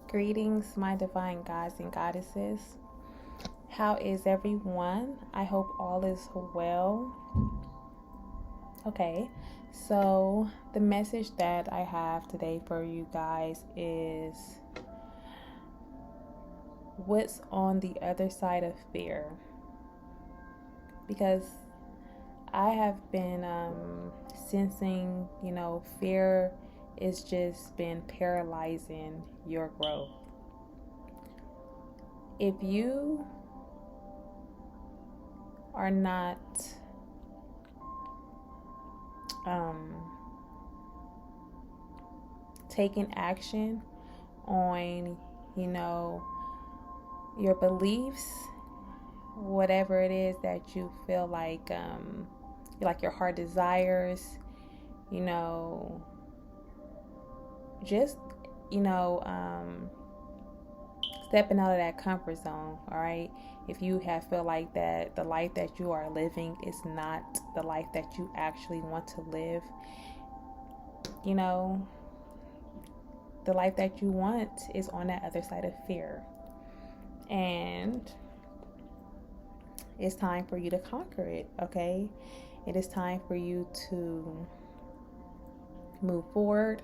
Greetings, my divine gods and goddesses. How is everyone? I hope all is well. Okay, so the message that I have today for you guys is what's on the other side of fear? Because I have been sensing, fear is just been paralyzing your growth. If you are not taking action on, your beliefs, whatever it is that you feel like your heart desires, just, you know, um, stepping out of that comfort zone, all right? If you have feel like that the life that you are living is not the life that you actually want to live, you know, the life that you want is on that other side of fear. And it's time for you to conquer it, okay? It is time for you to move forward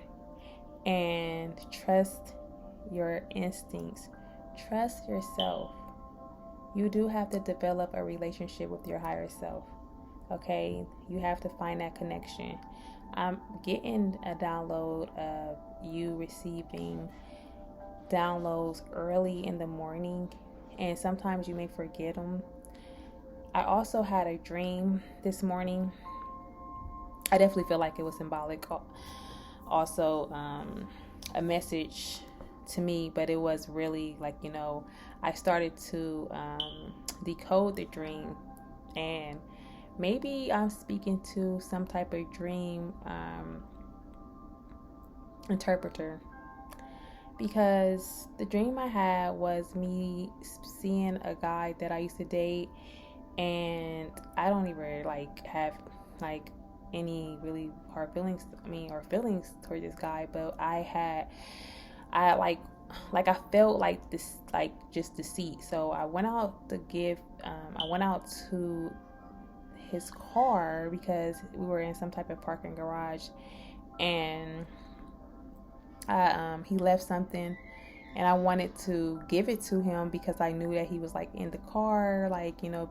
and trust your instincts. Trust yourself. You do have to develop a relationship with your higher self, okay? You have to find that connection. I'm getting a download of you receiving downloads early in the morning, and sometimes you may forget them. I also had a dream this morning. I definitely feel like it was symbolic. Also, a message to me, but it was really like, I started to decode the dream, and maybe I'm speaking to some type of dream interpreter, because the dream I had was me seeing a guy that I used to date, and I don't even have any really hard feelings, or feelings toward this guy, but I felt like this, just deceit. So I went out to his car because we were in some type of parking garage, and he left something, and I wanted to give it to him because I knew that he was in the car,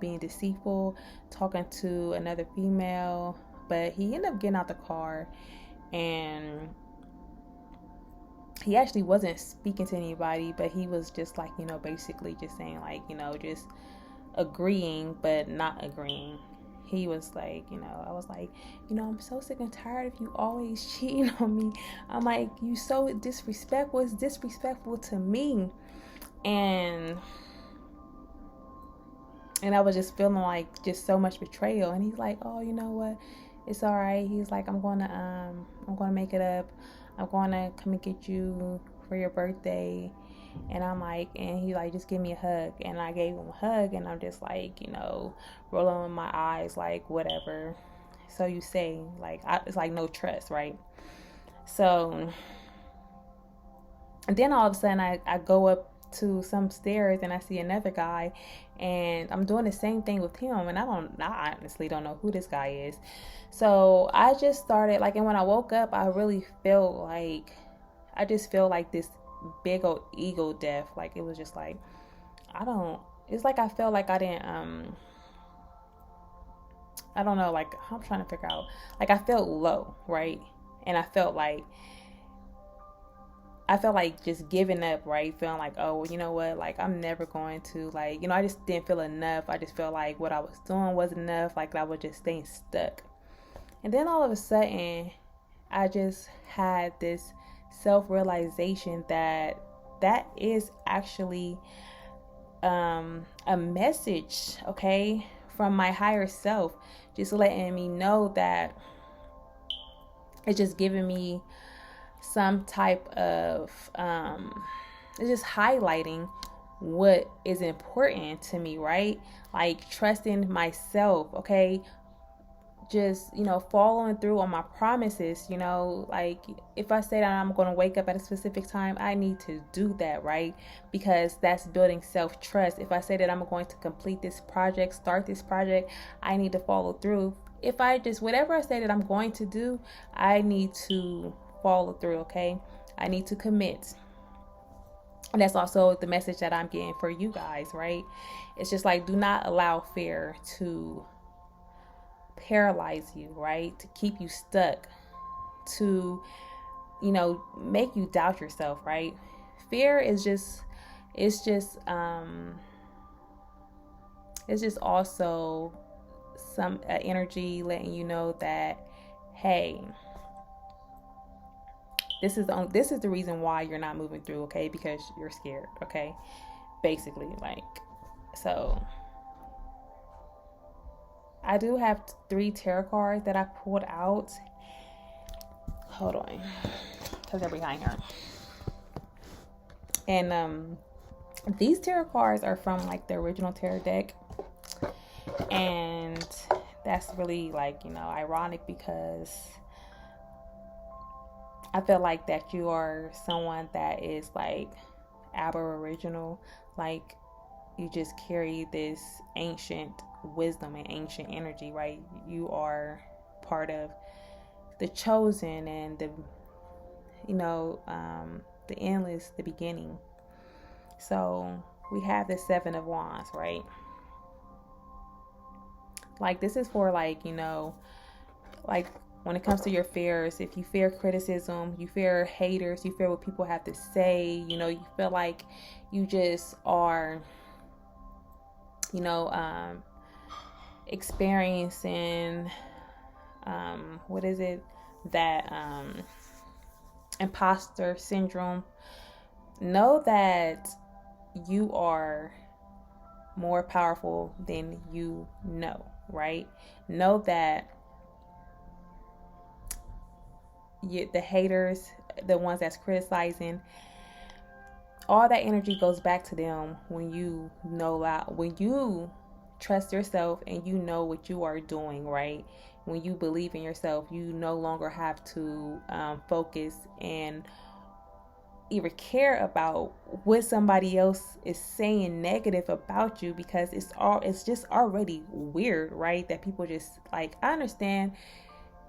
being deceitful, talking to another female. But he ended up getting out the car, and he actually wasn't speaking to anybody, but he was just basically just saying just agreeing but not agreeing. He was I was like, I'm so sick and tired of you always cheating on me. I'm like, you so disrespectful. It's disrespectful to me. And I was just feeling just so much betrayal. And he's like, oh, you know what? It's all right. He's like, I'm gonna make it up. I'm gonna come and get you for your birthday. And I'm like, and he just give me a hug. And I gave him a hug, and I'm just rolling my eyes, whatever. So you say, it's no trust, right? So, and then all of a sudden I go up to some stairs, and I see another guy, and I'm doing the same thing with him, and I honestly don't know who this guy is. So I just started and when I woke up, I really felt I just feel this big old ego death. It was just it's I felt I didn't I don't know, I'm trying to figure out, I felt low, right? And I felt just giving up, right? Feeling oh, you know what, I'm never going to, I just didn't feel enough. I just felt what I was doing wasn't enough, I was just staying stuck. And then all of a sudden, I just had this self-realization that is actually a message, okay, from my higher self, just letting me know that it's just giving me some type of it's just highlighting what is important to me, right? Trusting myself, okay? just, following through on my promises. Like if I say that I'm going to wake up at a specific time, I need to do that, right? Because that's building self-trust. If I say that I'm going to complete this project, start this project, I need to follow through. If I just, whatever I say that I'm going to do, I need to follow through, okay? I need to commit. And that's also the message that I'm getting for you guys, right? It's just like, do not allow fear to paralyze you, right? To keep you stuck, to, make you doubt yourself, right? Fear is just, it's just also some energy letting you know that, hey, this is the reason why you're not moving through, okay? Because you're scared, okay? Basically, like, so I do have 3 tarot cards that I pulled out. Hold on, because they're behind here. And these tarot cards are from like the original tarot deck, and that's really like, ironic, because I feel like that you are someone that is like aboriginal, like you just carry this ancient wisdom and ancient energy, right? You are part of the chosen and the endless, the beginning. So we have the 7 of Wands, right? Like this is for like, like when it comes to your fears, if you fear criticism, you fear haters, you fear what people have to say, you feel like you just are, experiencing, what is it? That imposter syndrome. Know that you are more powerful than you know, right? Know that the haters, the ones that's criticizing, all that energy goes back to them when you when you trust yourself and you know what you are doing, right? When you believe in yourself, you no longer have to focus and even care about what somebody else is saying negative about you, because it's just already weird, right? That people just like, I understand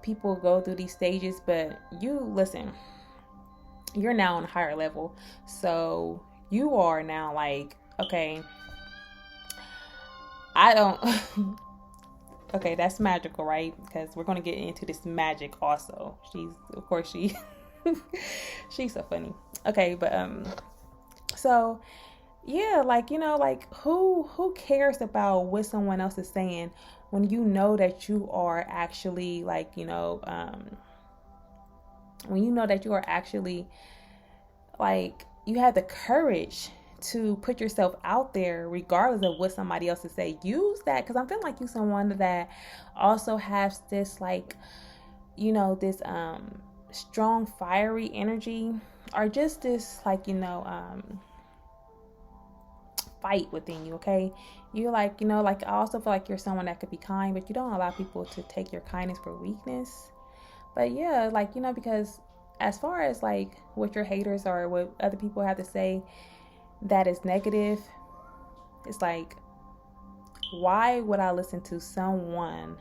people go through these stages, but listen, you're now on a higher level, so you are now like, okay, I don't okay, that's magical, right? Because we're going to get into this magic also. She's so funny. Okay, but so yeah, like, like who cares about what someone else is saying when you know that you are actually like, when you know that you are actually like, you have the courage to put yourself out there regardless of what somebody else is say. Use that, because I'm feeling like you someone that also has this like, this strong fiery energy, or just this like, fight within you, okay? You like, like, I also feel like you're someone that could be kind, but you don't allow people to take your kindness for weakness. But yeah, like, because as far as like what your haters or what other people have to say that is negative, it's like, why would I listen to someone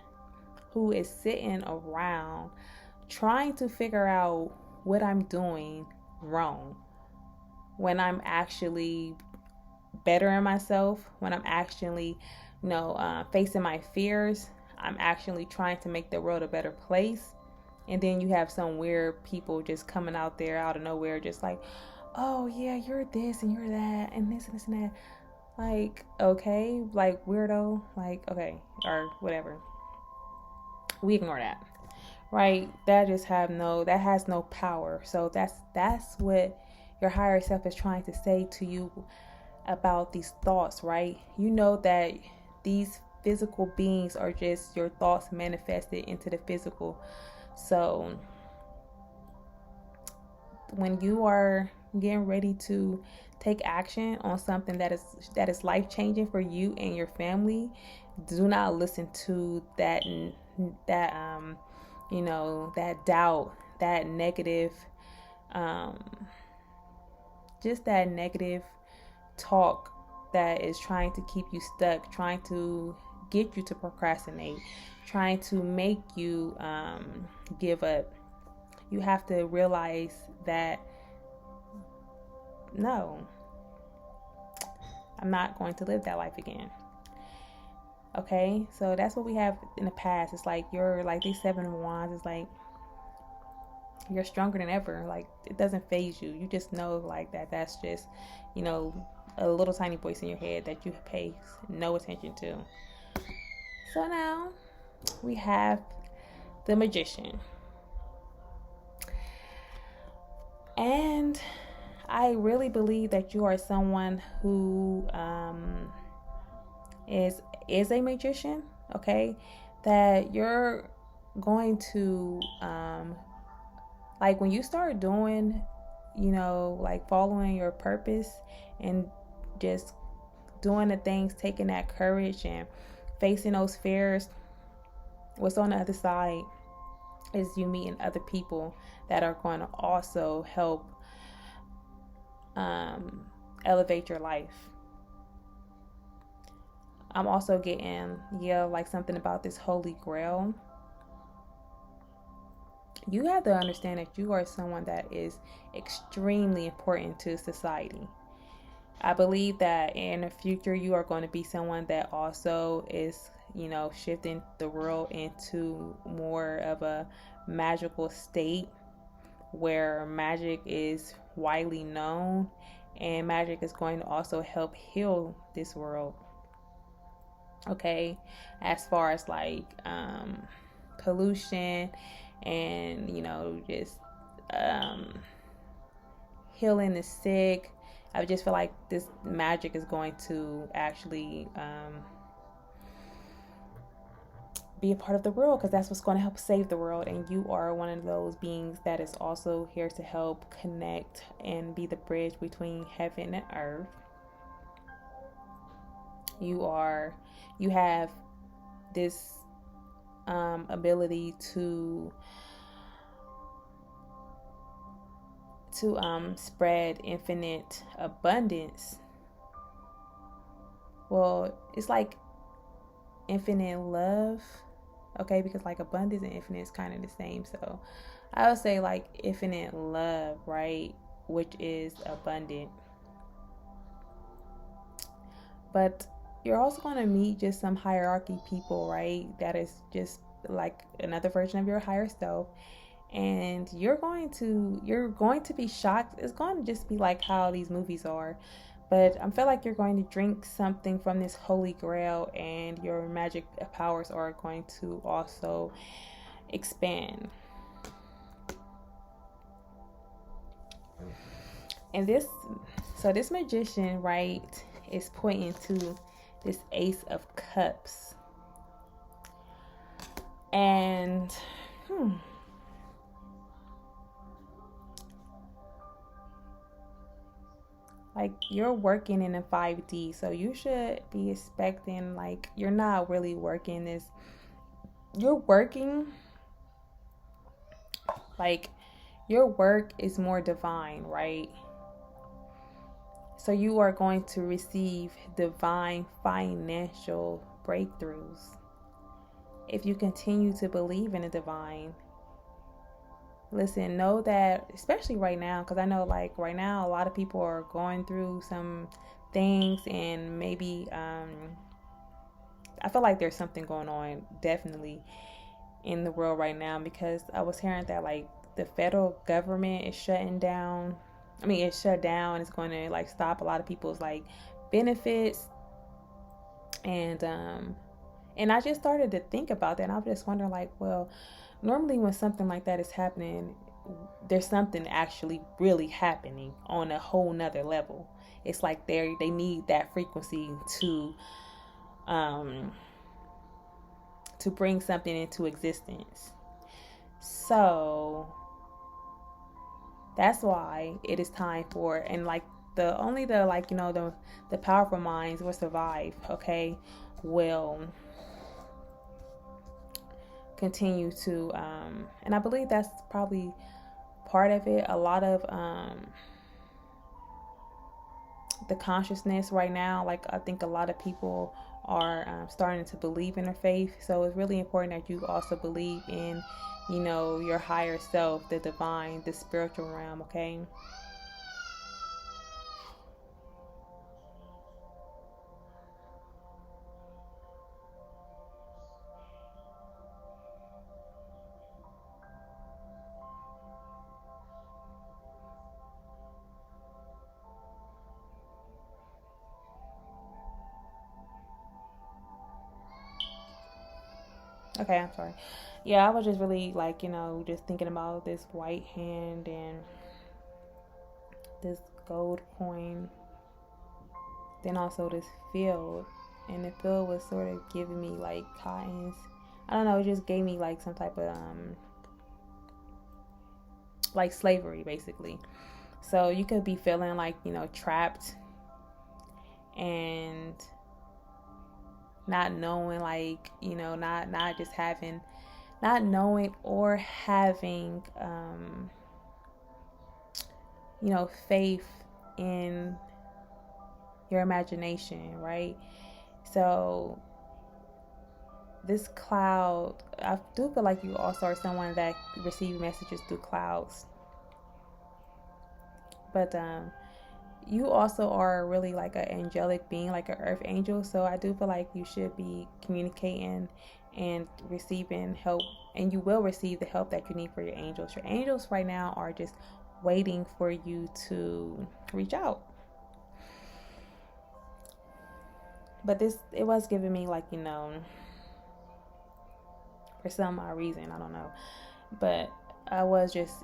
who is sitting around trying to figure out what I'm doing wrong when I'm actually bettering myself, when I'm actually, facing my fears? I'm actually trying to make the world a better place. And then you have some weird people just coming out there out of nowhere, just like, oh yeah, you're this and you're that and this and this and that. Like, okay, like weirdo, like, okay, or whatever. We ignore that, right? That has no power. So that's what your higher self is trying to say to you about these thoughts, right? You know that these physical beings are just your thoughts manifested into the physical. So when you are getting ready to take action on something that is life changing for you and your family, do not listen to that that doubt, that negative, um, just that negative talk that is trying to keep you stuck, trying to get you to procrastinate, trying to make you give up. You have to realize that no, I'm not going to live that life again. Okay, so that's what we have in the past. It's like you're like these 7 of Wands. It's like you're stronger than ever. Like it doesn't phase you. You just know like that. That's just, a little tiny voice in your head that you pay no attention to. So now we have the Magician, and I really believe that you are someone who is a magician. Okay, that you're going to like when you start doing, like following your purpose and just doing the things, taking that courage and facing those fears. What's on the other side is you meeting other people that are going to also help elevate your life. I'm also getting, like something about this Holy Grail. You have to understand that you are someone that is extremely important to society. I believe that in the future you are going to be someone that also is, shifting the world into more of a magical state where magic is widely known, and magic is going to also help heal this world. Okay, as far as like pollution and just healing the sick, I just feel like this magic is going to actually be a part of the world, because that's what's going to help save the world. And you are one of those beings that is also here to help connect and be the bridge between heaven and earth. You have this ability to spread infinite abundance. Well, it's like infinite love, okay, because like abundance and infinite is kind of the same. So I would say like infinite love, right, which is abundant. But you're also going to meet just some hierarchy people, right? That is just like another version of your higher self. And you're going to be shocked. It's going to just be like how these movies are. But I feel like you're going to drink something from this Holy Grail, and your magic powers are going to also expand. And this magician, right, is pointing to this Ace of Cups. And like you're working in a 5D, so you should be expecting, like, you're not really working this, you're working like your work is more divine, right? So you are going to receive divine financial breakthroughs if you continue to believe in the divine. Listen, know that, especially right now, because I know like right now a lot of people are going through some things, and maybe I feel like there's something going on definitely in the world right now, because I was hearing that like the federal government is shutting down. I mean, it's shut down. It's going to like stop a lot of people's like benefits, and I just started to think about that, and I was just wondering like, well, normally when something like that is happening, there's something actually really happening on a whole nother level. It's like they need that frequency to bring something into existence. So That's why it is time for, and like the only the like the powerful minds will survive. Okay, will continue to, and I believe that's probably part of it. A lot of the consciousness right now, like I think a lot of people are starting to believe in their faith. So it's really important that you also believe in, your higher self, the divine, the spiritual realm. Okay. Okay, I'm sorry. Yeah, I was just really like, just thinking about this white hand and this gold coin, then also this field. And the field was sort of giving me like cottons. I don't know, it just gave me like some type of like slavery basically. So you could be feeling like, trapped and not knowing, like, not just having, not knowing or having faith in your imagination, right? So this cloud, I do feel like you also are someone that receive messages through clouds. But you also are really like an angelic being, like an earth angel. So I do feel like you should be communicating and receiving help, and you will receive the help that you need for your angels. Your angels right now are just waiting for you to reach out. But it was giving me like, for some odd reason, I don't know. But I was just,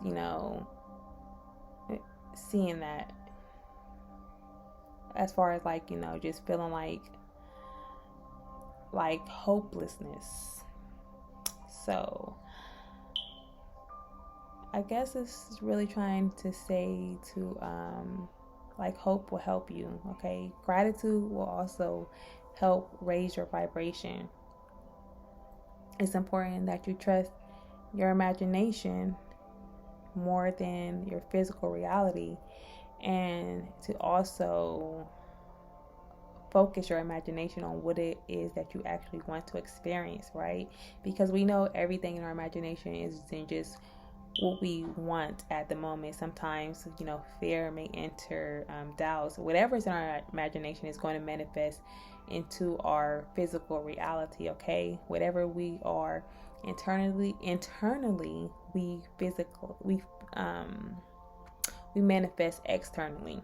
seeing that as far as like, just feeling like hopelessness. So I guess it's really trying to say to like hope will help you. Okay, gratitude will also help raise your vibration. It's important that you trust your imagination more than your physical reality, and to also focus your imagination on what it is that you actually want to experience, right? Because we know everything in our imagination isn't just what we want at the moment. Sometimes, fear may enter, doubts. Whatever's in our imagination is going to manifest into our physical reality, okay? Whatever we are internally, we manifest externally.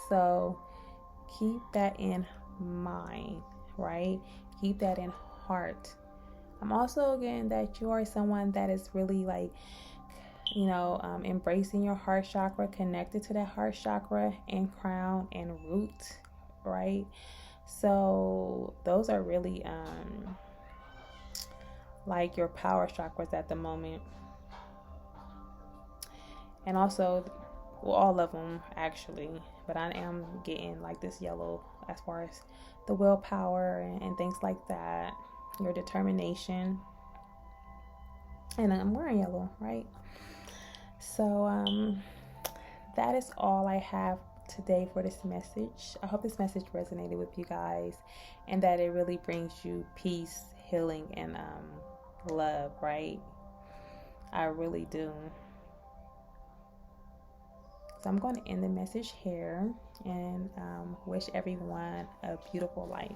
So keep that in mind, right? Keep that in heart. I'm also getting that you are someone that is really like, embracing your heart chakra, connected to that heart chakra and crown and root, right? So those are really like your power chakras at the moment. And also, well, all of them actually, but I am getting like this yellow as far as the willpower and things like that, your determination. And I'm wearing yellow, right? So that is all I have today for this message. I hope this message resonated with you guys, and that it really brings you peace, healing, and love, right? I really do. So I'm going to end the message here and wish everyone a beautiful life.